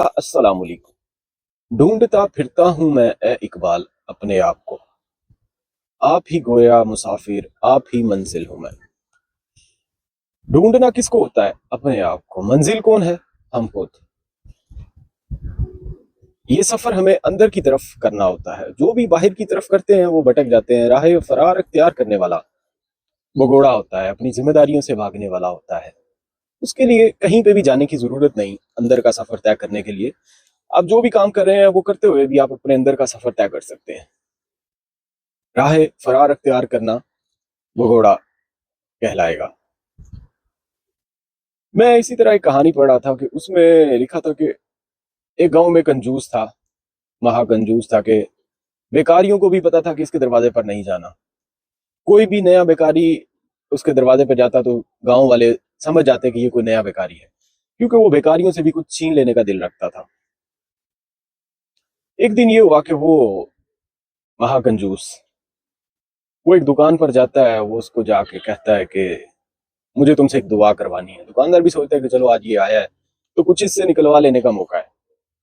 अस्सलाम वालेकुम। ढूंढता फिरता हूं मैं ए इकबाल अपने आप को। आप ही गोया मुसाफिर, आप ही मंजिल हूं मैं। ढूंढना किसको होता है? अपने आप को। मंजिल कौन है? हम खुद। ये सफर हमें अंदर की तरफ करना होता है। जो भी बाहर की तरफ करते हैं वो भटक जाते हैं। राह फरार अख्तियार करने वाला भगोड़ा होता है, अपनी जिम्मेदारियों से भागने वाला होता है। उसके लिए कहीं पे भी जाने की जरूरत नहीं। अंदर का सफर तय करने के लिए आप जो भी काम कर रहे हैं वो करते हुए भी आप अपने अंदर का सफर तय कर सकते हैं। राह फरार अख्तियार करना भगोड़ा कहलाएगा। मैं इसी तरह एक कहानी पढ़ रहा था कि उसमें लिखा था कि एक गांव में कंजूस था, महाकंजूस था कि बेकारियों को भी पता था कि इसके दरवाजे पर नहीं जाना। कोई भी नया बेकारी उसके दरवाजे पर जाता तो गांव वाले समझ जाते कि ये कोई नया बेकारी है, क्योंकि वो बेकारियों से भी कुछ छीन लेने का दिल रखता था। एक दिन ये हुआ कि वो महाकंजूस वो एक दुकान पर जाता है। वो उसको जाके कहता है कि मुझे तुमसे एक दुआ करवानी है। दुकानदार भी सोचता है कि चलो आज ये आया है तो कुछ इससे निकलवा लेने का मौका है।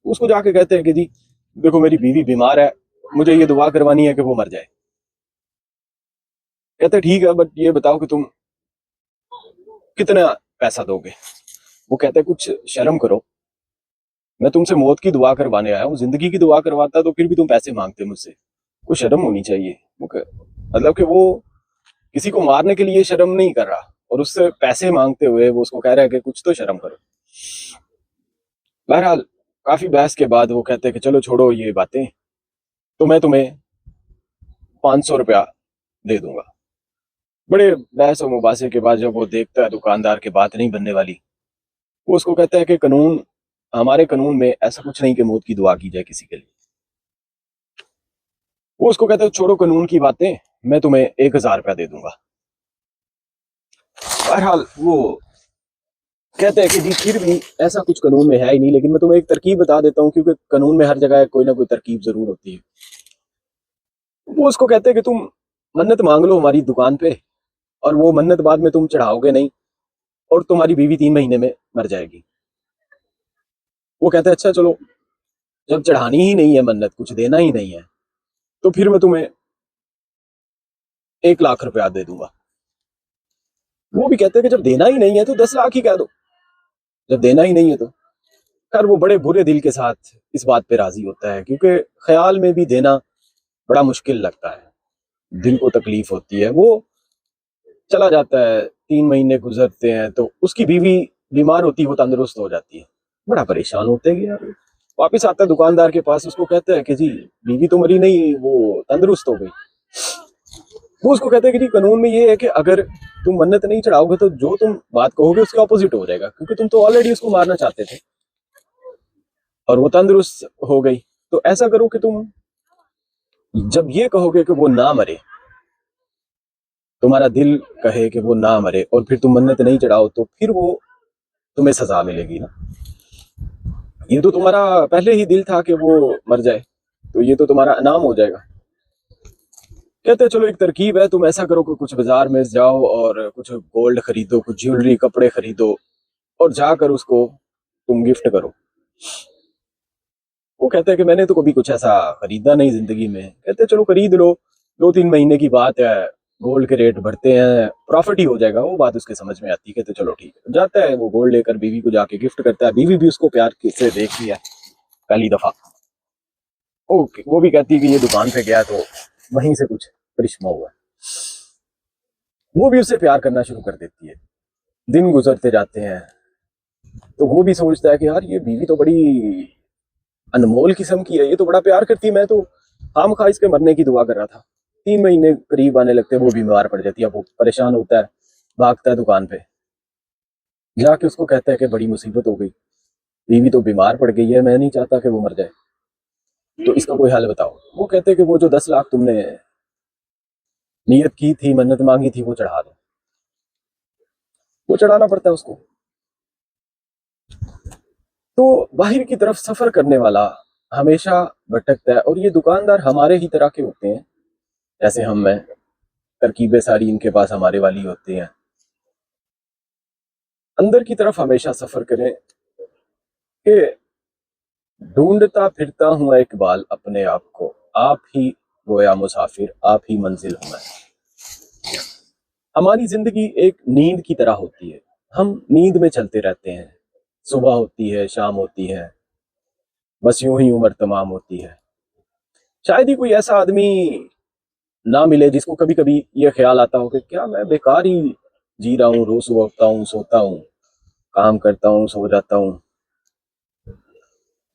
उसको जाके कहते हैं कि जी देखो, मेरी बीवी बीमार है, मुझे ये दुआ करवानी है कि वो मर जाए। कहते हैं ठीक है, बट ये बताओ कि तुम कितना पैसा दोगे। वो कहते हैं कुछ शर्म करो, मैं तुमसे मौत की दुआ करवाने आया हूँ। जिंदगी की दुआ करवाता तो फिर भी तुम पैसे मांगते मुझसे। कुछ शर्म होनी चाहिए। मतलब कि वो किसी को मारने के लिए शर्म नहीं कर रहा, और उससे पैसे मांगते हुए वो उसको कह रहा है कि कुछ तो शर्म करो। बहरहाल काफी बहस के बाद वो कहते हैं कि चलो छोड़ो ये बातें, तो मैं तुम्हें 500 रुपया दे दूंगा। बड़े बहस और मुबासे के बाद जब वो देखता है दुकानदार की बात नहीं बनने वाली, वो उसको कहता है कि कानून, हमारे कानून में ऐसा कुछ नहीं कि मौत की दुआ की जाए किसी के लिए। वो उसको कहता है छोड़ो कानून की बातें, मैं तुम्हें 1000 रुपया दे दूंगा। बहरहाल वो कहते हैं कि जी फिर भी ऐसा कुछ कानून में है ही नहीं, लेकिन मैं तुम्हें एक तरकीब बता देता हूँ, क्योंकि कानून में हर जगह कोई ना कोई तरकीब जरूर होती है। वो उसको कहते हैं कि तुम मन्नत मांग लो हमारी दुकान पे, और वो मन्नत बाद में तुम चढ़ाओगे नहीं, और तुम्हारी बीवी 3 महीने में मर जाएगी। वो कहते हैं अच्छा चलो, जब चढ़ानी ही नहीं है मन्नत, कुछ देना ही नहीं है, तो फिर मैं तुम्हें 1 लाख रुपया दे दूंगा। वो भी कहते हैं कि जब देना ही नहीं है तो 10 लाख ही कह दो, जब देना ही नहीं है तो। खैर वो बड़े बुरे दिल के साथ इस बात पे राजी होता है, क्योंकि ख्याल में भी देना बड़ा मुश्किल लगता है, दिल को तकलीफ होती है। वो चला जाता है, 3 महीने गुजरते हैं तो उसकी बीवी बीमार होती है, वो तंदुरुस्त हो जाती है। बड़ा परेशान होते हैं कि यार। वापिस आता है दुकानदार के पास, उसको कहता है कि जी बीवी तो मरी नहीं, वो तंदुरुस्त हो गई। वो उसको कहते हैं कि जी कानून में ये है कि अगर तुम मन्नत नहीं चढ़ाओगे तो जो तुम बात कहोगे उसके ऑपोजिट हो जाएगा, क्योंकि तुम तो ऑलरेडी उसको मारना चाहते थे और वो तंदुरुस्त हो गई। तो ऐसा करो कि तुम जब ये कहोगे कि वो ना मरे, तुम्हारा दिल कहे कि वो ना मरे, और फिर तुम मन्नत नहीं चढ़ाओ, तो फिर वो तुम्हें सजा मिलेगी ना। ये तो तुम्हारा पहले ही दिल था कि वो मर जाए, तो ये तो तुम्हारा इनाम हो जाएगा। कहते हैं चलो एक तरकीब है, तुम ऐसा करो कि कुछ बाजार में जाओ और कुछ गोल्ड खरीदो, कुछ ज्वेलरी कपड़े खरीदो, और जाकर उसको तुम गिफ्ट करो। वो कहते हैं कि मैंने तो कभी कुछ ऐसा खरीदा नहीं जिंदगी में। कहते हैं चलो खरीद लो, 2-3 महीने की बात है, गोल्ड के रेट बढ़ते हैं, प्रॉफिट ही हो जाएगा। वो बात उसके समझ में आती है। कहते चलो ठीक है। जाता है वो गोल्ड लेकर बीवी को जाके गिफ्ट करता है। बीवी भी उसको प्यार से देखती है पहली दफा। ओके, वो भी कहती है कि ये दुकान पे गया तो वहीं से कुछ करिश्मा हुआ। वो भी उससे प्यार करना शुरू कर देती है। दिन गुजरते जाते हैं तो वो भी सोचता है कि यार ये बीवी तो बड़ी अनमोल किस्म की है, ये तो बड़ा प्यार करती है। मैं तो खाम खा इसके मरने की दुआ कर रहा था। 3 महीने करीब आने लगते हैं, वो बीमार पड़ जाती है। वो परेशान होता है, भागता है दुकान पे, जाके उसको कहता है कि बड़ी मुसीबत हो गई, बीवी तो बीमार पड़ गई है, मैं नहीं चाहता कि वो मर जाए, तो इसका कोई हल बताओ। वो कहते हैं कि वो जो 10 लाख तुमने नियत की थी, मन्नत मांगी थी, वो चढ़ा दो। वो चढ़ाना पड़ता है उसको। तो बाहर की तरफ सफर करने वाला हमेशा भटकता है, और ये दुकानदार हमारे ही तरह के होते हैं जैसे हम हैं। तरकीबें सारी इनके पास हमारे वाली होती हैं। अंदर की तरफ हमेशा सफर करें कि ढूंढता फिरता हूँ एक बाल अपने आप को, आप ही गोया मुसाफिर, आप ही मंजिल हूं मैं। हमारी जिंदगी एक नींद की तरह होती है। हम नींद में चलते रहते हैं। सुबह होती है, शाम होती है, बस यूं ही उम्र तमाम होती है। शायद ही कोई ऐसा आदमी ना मिले जिसको कभी कभी ये ख्याल आता हो कि क्या मैं बेकार ही जी रहा हूँ, रोज सुबह उठता हूँ, सोता हूँ, काम करता हूँ, सो जाता हूँ।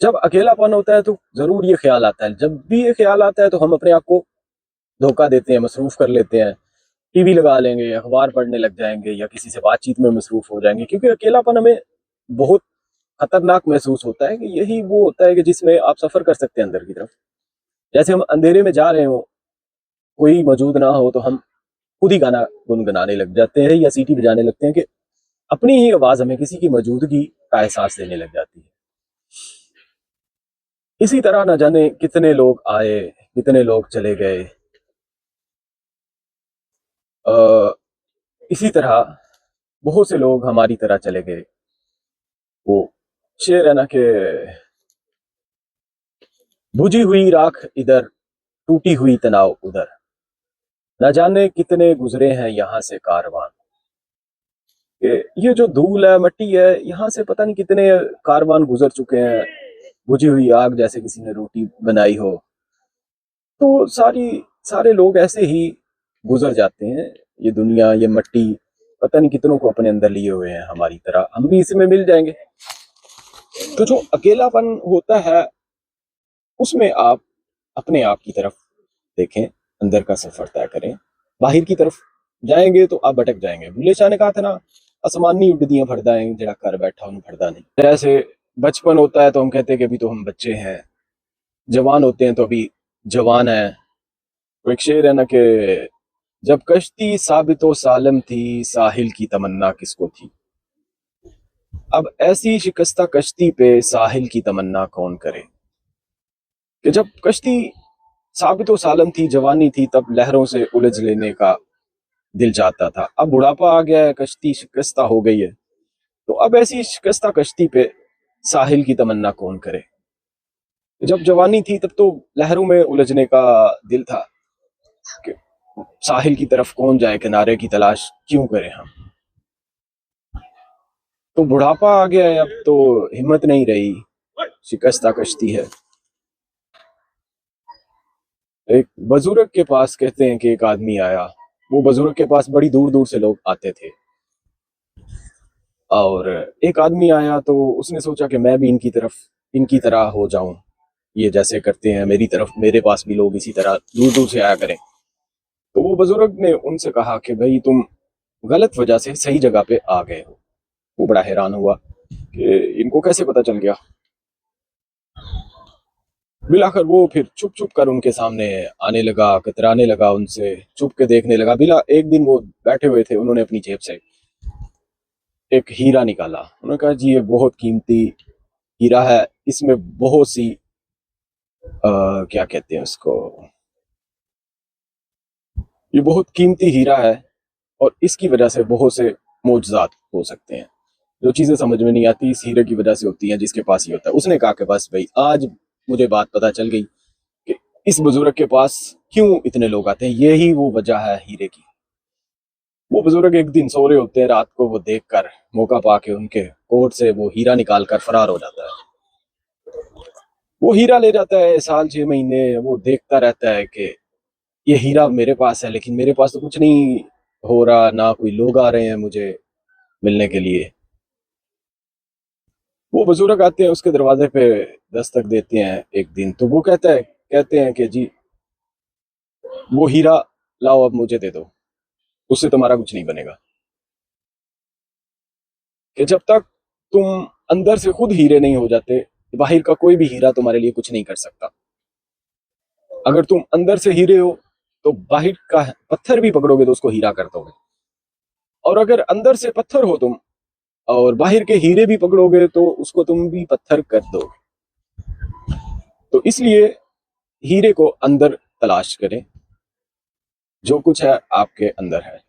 जब अकेलापन होता है तो जरूर ये ख्याल आता है। जब भी ये ख्याल आता है तो हम अपने आप को धोखा देते हैं, मसरूफ कर लेते हैं। टीवी लगा लेंगे, अखबार पढ़ने लग जाएंगे या किसी से बातचीत में मसरूफ हो जाएंगे, क्योंकि अकेलापन हमें बहुत खतरनाक महसूस होता है। कि यही वो होता है कि जिसमें आप सफर कर सकते हैं अंदर की तरफ। जैसे हम अंधेरे में जा रहे हो, कोई मौजूद ना हो, तो हम खुद ही गाना गुनगुनाने लग जाते हैं या सीटी बजाने लगते हैं कि अपनी ही आवाज हमें किसी की मौजूदगी का एहसास देने लग जाती है। इसी तरह न जाने कितने लोग आए, कितने लोग चले गए। आ, इसी तरह बहुत से लोग हमारी तरह चले गए। वो शेर है ना कि बुझी हुई राख इधर, टूटी हुई तनाव उधर, न जाने कितने गुजरे हैं यहाँ से कारवान। ये जो धूल है, मट्टी है, यहाँ से पता नहीं कितने कारवान गुजर चुके हैं। बुझी हुई आग जैसे किसी ने रोटी बनाई हो। तो सारे लोग ऐसे ही गुजर जाते हैं। ये दुनिया, ये मट्टी, पता नहीं कितनों को अपने अंदर लिए हुए हैं। हमारी तरह हम भी इसी में मिल जाएंगे। तो जो अकेलापन होता है, उसमें आप अपने आप की तरफ देखें, अंदर का सफर तय करें। बाहर की तरफ जाएंगे तो आप भटक जाएंगे। बुले शाह ने कहा था ना, आसमानी उड़दियां फड़दा है जरा कर बैठा उन फड़दा नहीं। जैसे बचपन होता है तो हम कहते हैं कि अभी तो हम बच्चे हैं। जवान होते हैं तो अभी जवान है। तो एक शेर है ना कि जब कश्ती साबितो सालम थी, साहिल की तमन्ना किसको थी। अब ऐसी शिकस्ता कश्ती पे साहिल की तमन्ना कौन करे। कि जब कश्ती साबितो सालम थी, जवानी थी, तब लहरों से उलझ लेने का दिल चाहता था। अब बुढ़ापा आ गया है, कश्ती शिकस्ता हो गई है, तो अब ऐसी शिकस्ता कश्ती पे साहिल की तमन्ना कौन करे। जब जवानी थी तब तो लहरों में उलझने का दिल था कि साहिल की तरफ कौन जाए, किनारे की तलाश क्यों करें हम। तो बुढ़ापा आ गया है, अब तो हिम्मत नहीं रही, शिकस्ता कश्ती है। एक बुजुर्ग के पास कहते हैं कि एक आदमी आया। वो बुजुर्ग के पास बड़ी दूर दूर से लोग आते थे। और एक आदमी आया तो उसने सोचा कि मैं भी इनकी तरह हो जाऊं। ये जैसे करते हैं मेरी तरफ, मेरे पास भी लोग इसी तरह दूर दूर से आया करें। तो वो बुजुर्ग ने उनसे कहा कि भाई तुम गलत वजह से सही जगह पे आ गए हो। वो बड़ा हैरान हुआ कि इनको कैसे पता चल गया। मिलाकर वो फिर चुप चुप कर उनके सामने आने लगा, कतराने लगा, उनसे चुप के देखने लगा। बिला एक दिन वो बैठे हुए थे, उन्होंने अपनी जेब से एक हीरा निकाला। उन्होंने कहा जी ये बहुत कीमती हीरा है, इसमें बहुत सी क्या कहते हैं उसको, ये बहुत कीमती हीरा है और इसकी वजह से बहुत से मोजजात हो सकते हैं। जो चीजें समझ में नहीं आती इस हीरे की वजह से होती हैं जिसके पास ही होता है। उसने कहा कि बस भाई आज मुझे बात पता चल गई कि इस बुजुर्ग के पास क्यों इतने लोग आते हैं, यही वो वजह है हीरे की। वो बुजुर्ग एक दिन सो रहे होते हैं, रात को वो देखकर मौका पाके उनके कोट से वो हीरा निकाल कर फरार हो जाता है। वो हीरा ले जाता है, साल 6 महीने वो देखता रहता है कि ये हीरा मेरे पास है, लेकिन मेरे पास तो कुछ नहीं हो रहा, ना कोई लोग आ रहे हैं मुझे मिलने के लिए। वो बुजुर्ग आते हैं उसके दरवाजे पे, दस्तक देते हैं एक दिन। तो वो कहते हैं कि जी वो हीरा लाओ, अब मुझे दे दो, उससे तुम्हारा कुछ नहीं बनेगा। कि जब तक तुम अंदर से खुद हीरे नहीं हो जाते, बाहर का कोई भी हीरा तुम्हारे लिए कुछ नहीं कर सकता। अगर तुम अंदर से हीरे हो तो बाहर का पत्थर भी पकड़ोगे तो उसको हीरा कर दोगे। और अगर अंदर से पत्थर हो तुम और बाहर के हीरे भी पकड़ोगे तो उसको तुम भी पत्थर कर दोगे। तो इसलिए हीरे को अंदर तलाश करें, जो कुछ है आपके अंदर है।